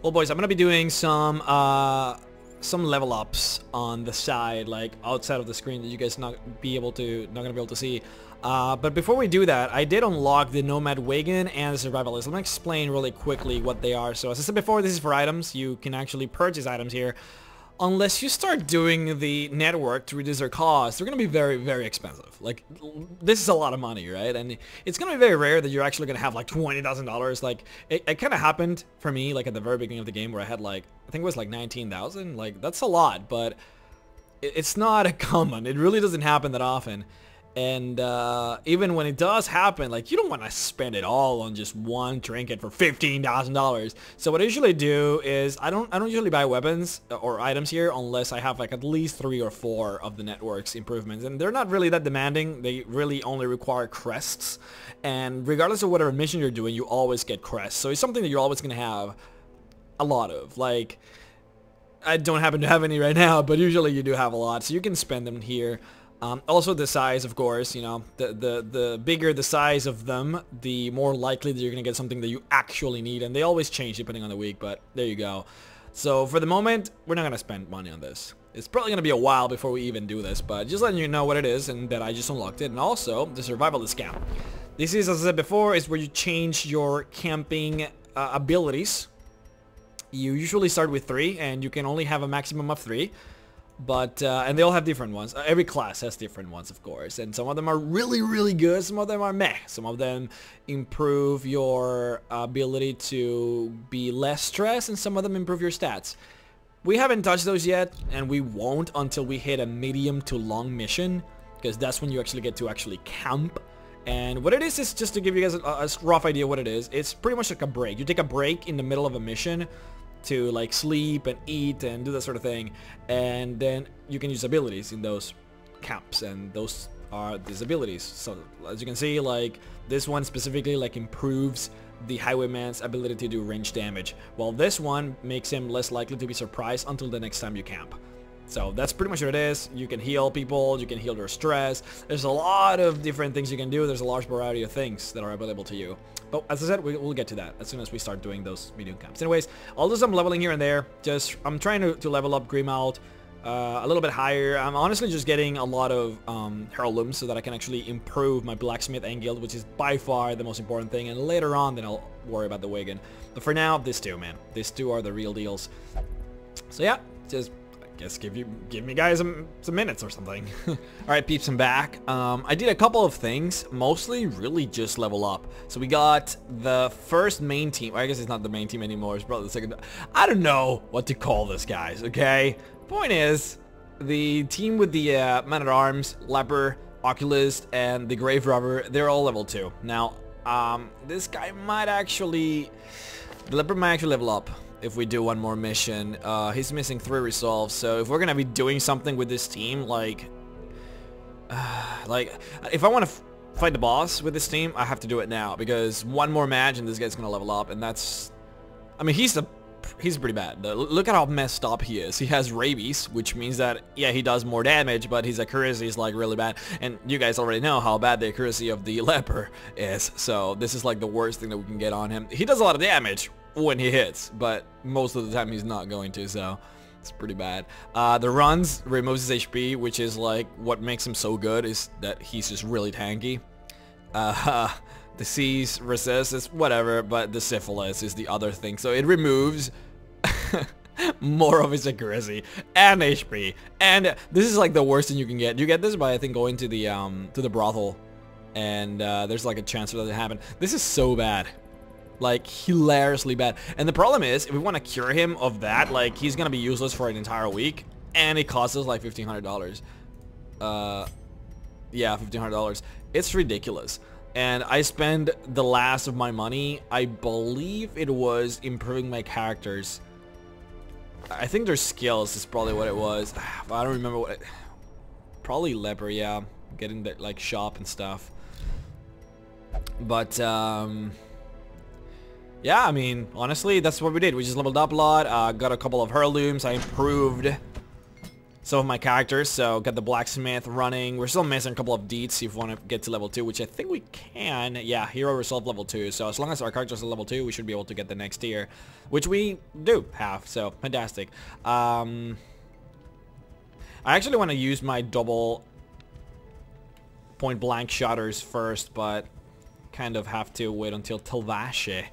Well, boys, I'm gonna be doing some level ups on the side, like outside of the screen, that you guys not gonna be able to see. But before we do that, I did unlock the Nomad Wagon and the Survivalist. Let me explain really quickly what they are. So as I said before, this is for items. You can actually purchase items here. Unless you start doing the network to reduce their cost, they're going to be very, very expensive. Like, this is a lot of money, right? And it's going to be very rare that you're actually going to have like $20,000. Like, it kind of happened for me, like at the very beginning of the game, where I had like, I think it was like 19,000. Like, that's a lot, but it's not a common. It really doesn't happen that often. And even when it does happen, like, you don't want to spend it all on just one trinket for $15,000. So what I usually do is I don't usually buy weapons or items here unless I have like at least 3 or 4 of the network's improvements, and they're not really that demanding. They really only require crests, and regardless of whatever mission you're doing, you always get crests. So it's something that you're always gonna have a lot of. Like, I don't happen to have any right now, but usually you do have a lot, so you can spend them here. Also the size, of course, you know, the bigger the size of them, the more likely that you're gonna get something that you actually need, and they always change depending on the week, but there you go. So for the moment, we're not gonna spend money on this. It's probably gonna be a while before we even do this, but just letting you know what it is and that I just unlocked it. And also the Survivalist camp. This is, as I said before, is where you change your camping abilities. You usually start with 3, and you can only have a maximum of 3. But, and they all have different ones. Every class has different ones, of course. And some of them are really, really good. Some of them are meh. Some of them improve your ability to be less stressed, and some of them improve your stats. We haven't touched those yet, and we won't until we hit a medium to long mission, because that's when you actually get to actually camp. And what it is just to give you guys a rough idea what it is. It's pretty much like a break. You take a break in the middle of a mission to like sleep and eat and do that sort of thing, and then you can use abilities in those camps, and those are these abilities. So as you can see, like this one specifically like improves the Highwayman's ability to do range damage, while this one makes him less likely to be surprised until the next time you camp. So that's pretty much what it is. You can heal people, you can heal their stress. There's a lot of different things you can do. There's a large variety of things that are available to you. But as I said, we'll get to that as soon as we start doing those medium camps. Anyways, I'll do some leveling here and there. Just, I'm trying to level up Grim out a little bit higher. I'm honestly just getting a lot of heirlooms so that I can actually improve my blacksmith and guild, which is by far the most important thing. And later on, then I'll worry about the wagon. But for now, these two, man. These two are the real deals. So yeah, just... guess give me guys some minutes or something. Alright, peeps, I'm back. I did a couple of things, mostly really just level up. So we got the first main team. Well, I guess it's not the main team anymore, it's probably the second. I don't know what to call this, guys, okay? Point is, the team with the man-at-arms, leper, oculist, and the grave robber, they're all level 2. Now, this guy might actually... the leper might actually level up if we do one more mission. He's missing 3 resolves, so if we're gonna be doing something with this team, like if I want to fight the boss with this team, I have to do it now, because one more match and this guy's gonna level up, and that's, I mean, he's pretty bad. Look at how messed up he is. He has rabies, which means that, yeah, he does more damage, but his accuracy is like really bad, and you guys already know how bad the accuracy of the leper is, so this is like the worst thing that we can get on him. He does a lot of damage when he hits, but most of the time he's not going to, so it's pretty bad. The runs removes his HP, which is like what makes him so good, is that he's just really tanky. The C's resists, whatever, but the syphilis is the other thing, so it removes more of his accuracy and HP, and this is like the worst thing you can get. You get this by, I think, going to the brothel, and there's like a chance for that to happen. This is so bad. Like, hilariously bad. And the problem is, if we want to cure him of that, like, he's gonna be useless for an entire week, and it costs us like $1,500. Yeah, $1,500. It's ridiculous. And I spend the last of my money, I believe it was improving my characters. I think their skills is probably what it was. I don't remember what it... Probably leper, yeah. Getting the, like, shop and stuff. But, yeah, I mean, honestly, that's what we did. We just leveled up a lot, got a couple of heirlooms, I improved some of my characters. So got the blacksmith running. We're still missing a couple of deeds if we want to get to level 2, which I think we can. Yeah, hero resolve level 2. So as long as our characters are level 2, we should be able to get the next tier, which we do have. So fantastic. I actually want to use my double point blank shotters first, but kind of have to wait until Telvashe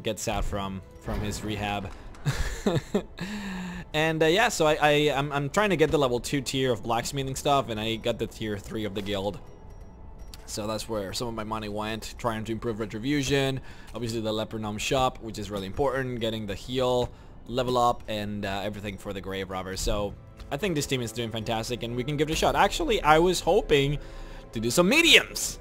gets out from his rehab. And yeah, so I'm trying to get the level 2 tier of blacksmithing stuff, and I got the tier 3 of the guild. So that's where some of my money went, trying to improve retribution, obviously the leper gnome shop, which is really important, getting the heal, level up, and everything for the grave robber. So I think this team is doing fantastic, and we can give it a shot. Actually, I was hoping to do some mediums.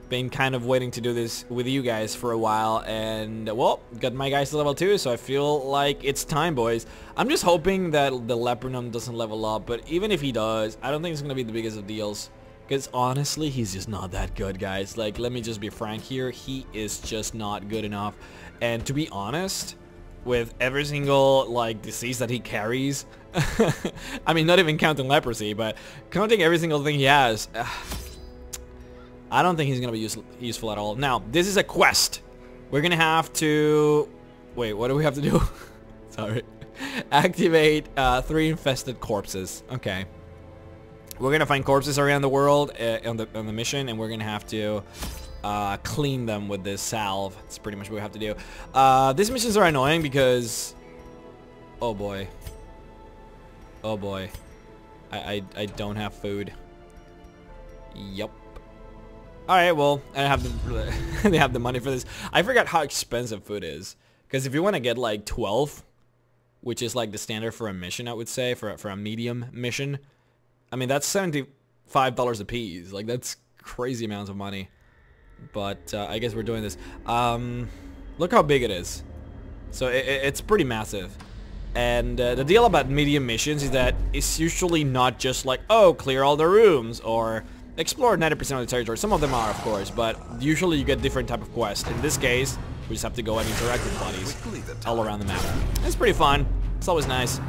Been kind of waiting to do this with you guys for a while, and well, got my guys to level 2, so I feel like it's time, boys. I'm just hoping that the leper gnome doesn't level up, but even if he does, I don't think it's gonna be the biggest of deals, because honestly, he's just not that good, guys. Like, let me just be frank here, he is just not good enough. And to be honest, with every single like disease that he carries, I mean, not even counting leprosy, but counting every single thing he has, I don't think he's going to be useful at all. Now, this is a quest. We're going to have to... Wait, what do we have to do? Sorry. Activate 3 infested corpses. Okay. We're going to find corpses around the world on the mission, and we're going to have to clean them with this salve. That's pretty much what we have to do. These missions are annoying because... Oh boy. Oh boy. I don't have food. Yup. Alright, well, I have the, they have the money for this. I forgot how expensive food is. Because if you want to get like 12, which is like the standard for a mission, I would say, for a medium mission, I mean, that's $75 a piece. Like, that's crazy amounts of money. But I guess we're doing this. Look how big it is. So it's pretty massive. And the deal about medium missions is that it's usually not just like, oh, clear all the rooms, or explore 90% of the territory. Some of them are, of course, but usually you get different type of quests. In this case, we just have to go and interact with buddies all around the map. It's pretty fun. It's always nice.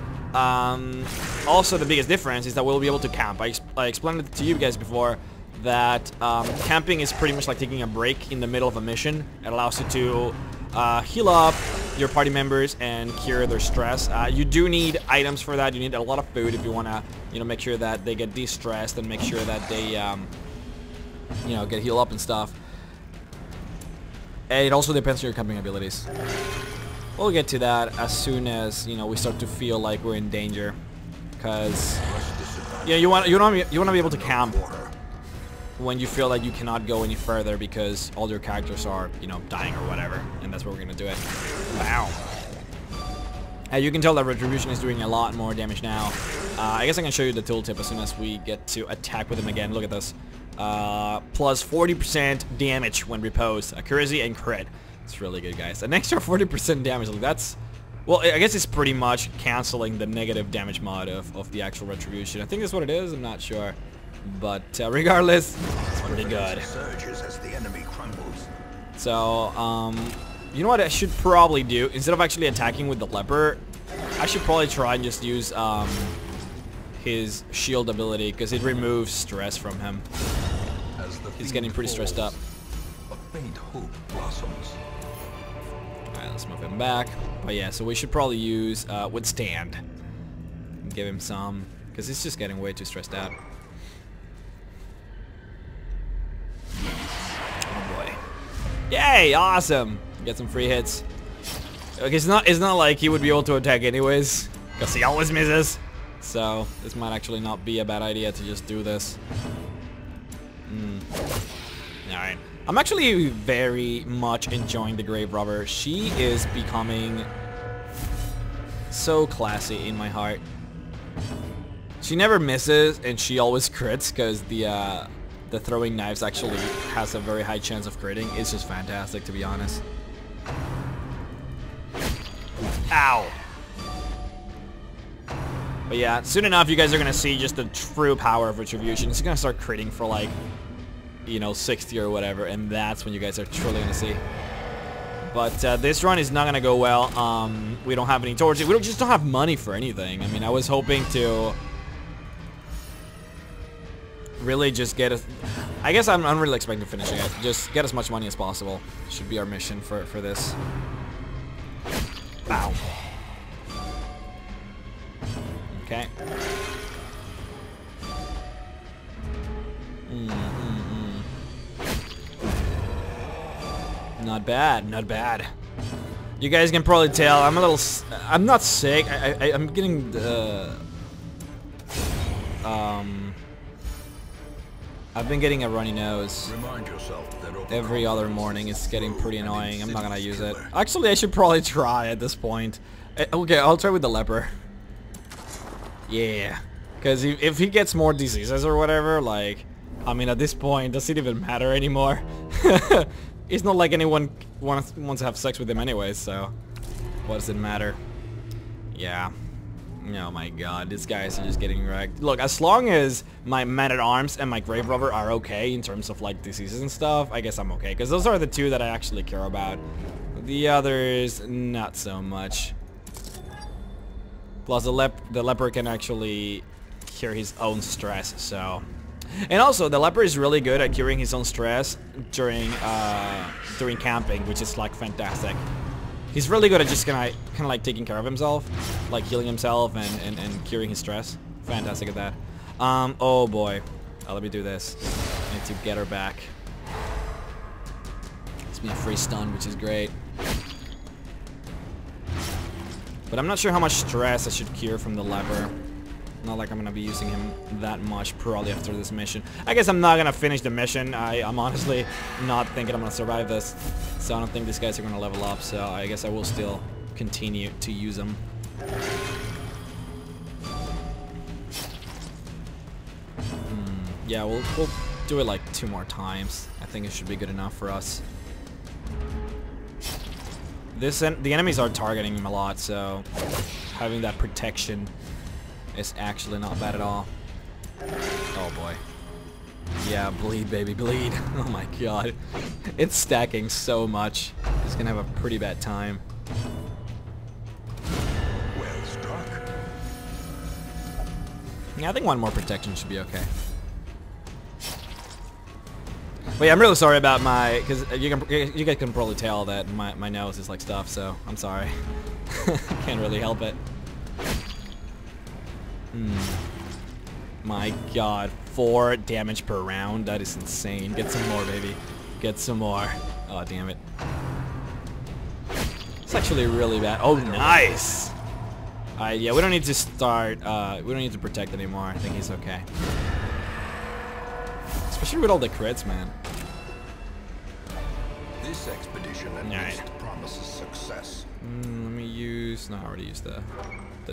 Also, the biggest difference is that we'll be able to camp. I explained it to you guys before that camping is pretty much like taking a break in the middle of a mission. It allows you to heal up your party members and cure their stress. You do need items for that. You need a lot of food if you want to, make sure that they get de-stressed and make sure that they, get healed up and stuff. And it also depends on your camping abilities. We'll get to that as soon as, we start to feel like we're in danger. Because, you want to be able to camp when you feel like you cannot go any further because all your characters are, dying or whatever. And that's where we're going to do it. Wow. You can tell that Retribution is doing a lot more damage now. I guess I can show you the tooltip as soon as we get to attack with him again. Look at this. Plus 40% damage when reposed. Accuracy and crit. It's really good, guys. An extra 40% damage. Like, that's... Well, I guess it's pretty much canceling the negative damage mod of the actual Retribution. I think that's what it is. I'm not sure. But regardless, it's pretty good. So, you know what I should probably do? Instead of actually attacking with the leper, I should probably try and just use his shield ability, because it removes stress from him. He's getting pretty stressed up. Alright, let's move him back. But yeah, so we should probably use Withstand. Give him some, because he's just getting way too stressed out. Oh boy. Yay, awesome! Get some free hits. Okay, it's not like he would be able to attack anyways, because he always misses. So this might actually not be a bad idea to just do this. Alright. I'm actually very much enjoying the Grave Robber. She is becoming so classy in my heart. She never misses and she always crits, because the throwing knives actually has a very high chance of critting. It's just fantastic, to be honest. Ow! But yeah, soon enough you guys are gonna see just the true power of Retribution. It's gonna start critting for like, 60 or whatever, and that's when you guys are truly gonna see. But this run is not gonna go well. We don't have any torches. We just don't have money for anything. I mean, I was hoping to really just get us. I guess I'm really expecting finishing it. Just get as much money as possible. Should be our mission for this. Bow. Okay. Not bad, not bad. You guys can probably tell I'm a little. I'm not sick. I'm getting I've been getting a runny nose. Every other morning. It's getting pretty annoying. I'm not gonna use it. Actually, I should probably try at this point. Okay, I'll try with the leper. Yeah, because if he gets more diseases or whatever, like, I mean, at this point, does it even matter anymore? It's not like anyone wants to have sex with him anyway, so what does it matter? Yeah. Oh my god, these guys are just getting wrecked. Look, as long as my man-at-arms and my grave robber are okay in terms of like diseases and stuff, I guess I'm okay, because those are the two that I actually care about. The others, not so much. Plus the leper can actually cure his own stress, so. And also, the leper is really good at curing his own stress during camping, which is like fantastic. He's really good at just kind of like taking care of himself, like healing himself and curing his stress. Fantastic at that. Oh boy. Let me do this. I need to get her back. It's me a free stun, which is great. But I'm not sure how much stress I should cure from the leper. Not like I'm gonna be using him that much probably after this mission. I guess I'm not gonna finish the mission. I'm honestly not thinking I'm gonna survive this. So I don't think these guys are gonna level up, so I guess I will still continue to use them. Yeah, we'll do it like 2 more times. I think it should be good enough for us. The enemies are targeting him a lot, so having that protection is actually not bad at all. Oh boy. Yeah, bleed, baby, bleed. Oh my god. It's stacking so much. He's gonna have a pretty bad time. Well struck. Yeah, I think 1 more protection should be okay. But yeah, I'm really sorry about my, because you guys can probably tell that my nose is like stuff, so I'm sorry. Can't really help it. My god, 4 damage per round, that is insane. Get some more, baby. Get some more. Oh, damn it. It's actually really bad. Oh, nice! Yeah, we don't need to start, we don't need to protect anymore. I think he's okay. Especially with all the crits, man. This expedition at least promises success. Let me use, no, I already used the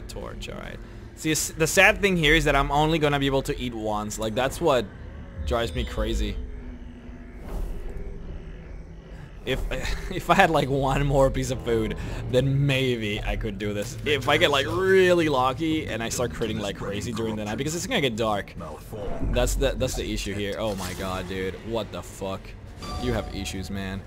torch, alright. See, the sad thing here is that I'm only gonna be able to eat once. Like, that's what drives me crazy. If I had like 1 more piece of food, then maybe I could do this. If I get like really lucky and I start critting like crazy during the night, because it's gonna get dark. That's the issue here. Oh my god, dude, what the fuck? You have issues, man.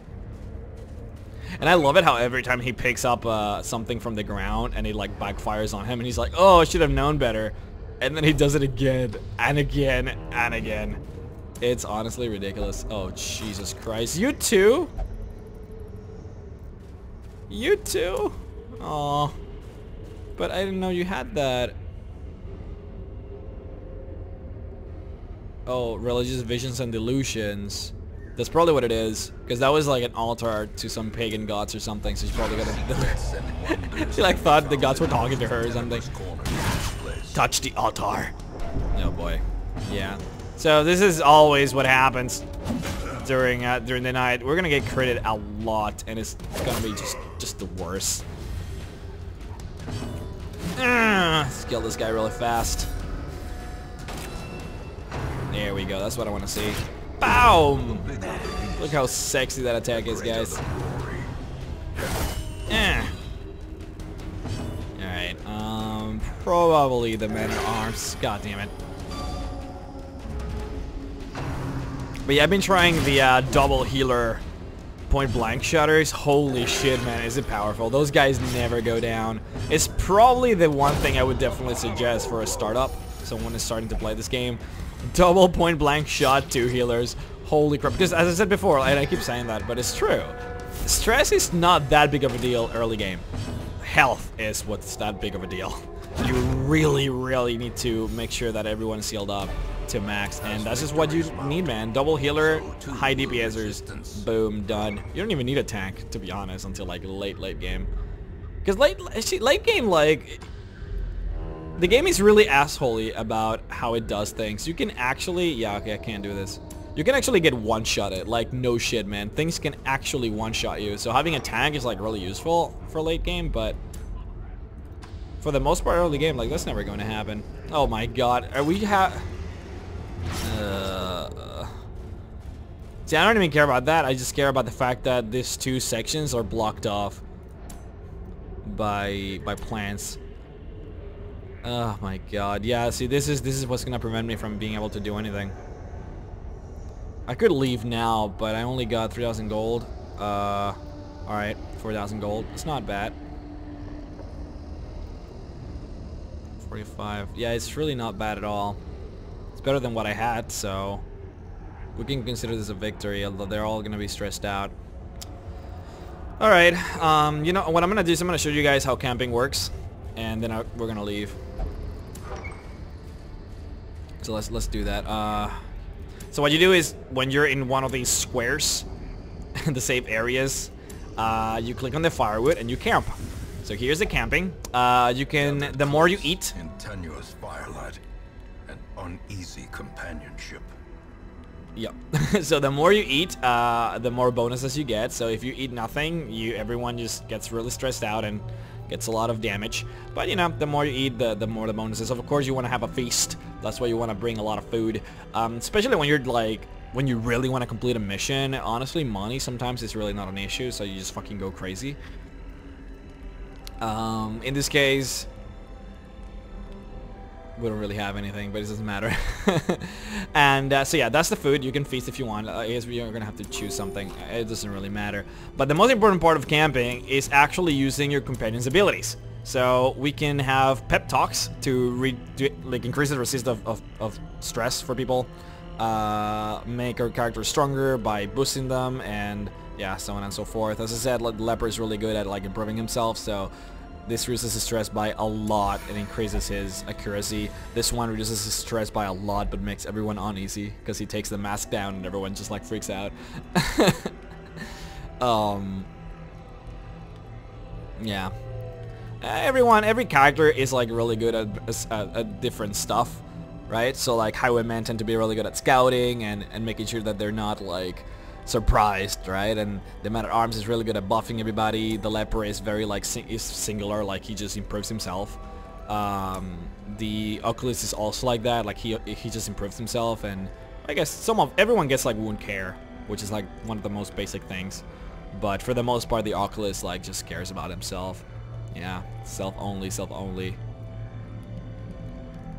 And I love it how every time he picks up something from the ground and it like backfires on him and he's like, oh, I should have known better. And then he does it again and again and again. It's honestly ridiculous. Oh, Jesus Christ. You too? You too? Aw. But I didn't know you had that. Oh, religious visions and delusions. That's probably what it is, because that was like an altar to some pagan gods or something, so she probably got a she like thought the gods were talking to her or something. Touch the altar. Oh boy. Yeah. So this is always what happens during the night. We're gonna get critted a lot, and it's gonna be just the worst. Let's kill this guy really fast. There we go. That's what I want to see. Boom! Look how sexy that attack is, guys. Alright, probably the man-at-arms. God damn it. But yeah, I've been trying the double healer point-blank shutters. Holy shit, man, is it powerful. Those guys never go down. It's probably the one thing I would definitely suggest for a startup. Someone is starting to play this game. Double point blank shot 2 healers. Holy crap. Because as I said before, and I keep saying that, but it's true. Stress is not that big of a deal early game. Health is what's that big of a deal. You really need to make sure that everyone's healed up to max, and that's just what you need, man. Double healer, high DPSers, boom, done. You don't even need a tank, to be honest, until like late game. Because late game, like, the game is really assholey about how it does things. You can actually, yeah, okay, I can't do this. You can actually get one-shotted, like, no shit, man. Things can actually one-shot you. So having a tank is, like, really useful for late game, but for the most part, early game, like, that's never going to happen. Oh my god. Are we See, I don't even care about that. I just care about the fact that these 2 sections are blocked off by plants. Oh my god. Yeah, see, this is what's gonna prevent me from being able to do anything. I could leave now, but I only got 3,000 gold. Alright, 4,000 gold. It's not bad. 45. Yeah, it's really not bad at all. It's better than what I had, so we can consider this a victory, although they're all gonna be stressed out. Alright, you know what I'm gonna do is I'm gonna show you guys how camping works, and then we're gonna leave. So let's do that. So what you do is when you're in one of these squares, the safe areas, you click on the firewood and you camp. So here's the camping. You can, the more you eat, in tenuous firelight and uneasy companionship. Yep. So the more you eat, the more bonuses you get. So if you eat nothing, everyone just gets really stressed out and gets a lot of damage. But you know, the more you eat, the more the bonuses. Of course, you want to have a feast. That's why you want to bring a lot of food. Especially when you're like, when you really want to complete a mission. Honestly, money sometimes is really not an issue, so you just fucking go crazy. In this case, we don't really have anything, but it doesn't matter. And so yeah, that's the food. You can feast if you want. I guess you're gonna have to choose something. It doesn't really matter. But the most important part of camping is actually using your companion's abilities. So we can have pep talks to like increase the resistance of stress for people, make our characters stronger by boosting them, and yeah, so on and so forth. As I said, like, Leper is really good at like improving himself, so this reduces his stress by a lot and increases his accuracy. This one reduces his stress by a lot but makes everyone uneasy because he takes the mask down and everyone just like freaks out. Yeah. Every character is like really good at different stuff, right? So like highwaymen tend to be really good at scouting and making sure that they're not like surprised, right? And the man-at-arms is really good at buffing everybody. The leper is very like is singular, like he just improves himself. The Oculus is also like that, like he just improves himself. And I guess everyone gets like wound care, which is like one of the most basic things. But for the most part, the Oculus like just cares about himself. Yeah, self only.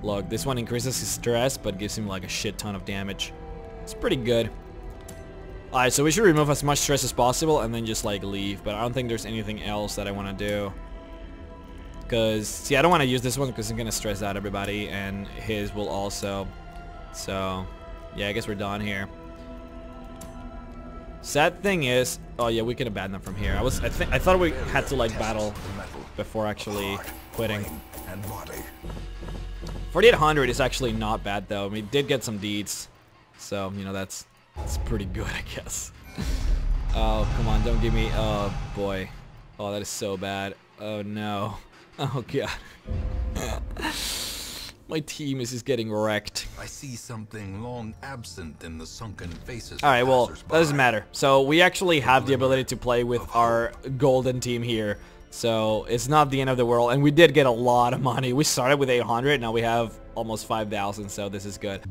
Look, this one increases his stress but gives him like a shit ton of damage. It's pretty good. Alright, so we should remove as much stress as possible and then just like leave, but I don't think there's anything else that I want to do. Because, see, I don't want to use this one because I'm going to stress out everybody, and his will also. So, yeah, I guess we're done here. Sad thing is, oh yeah, we can abandon them from here. I thought we had to like battle before actually quitting. 4,800 is actually not bad though. We did get some deeds, so you know that's pretty good, I guess. Oh come on, don't give me. Oh boy, oh that is so bad. Oh no, oh god. My team is just getting wrecked. I see something long absent in the sunken faces. Alright, well, that doesn't matter. So we actually have the ability to play with our golden team here. So it's not the end of the world. And we did get a lot of money. We started with 800, now we have almost 5,000, so this is good.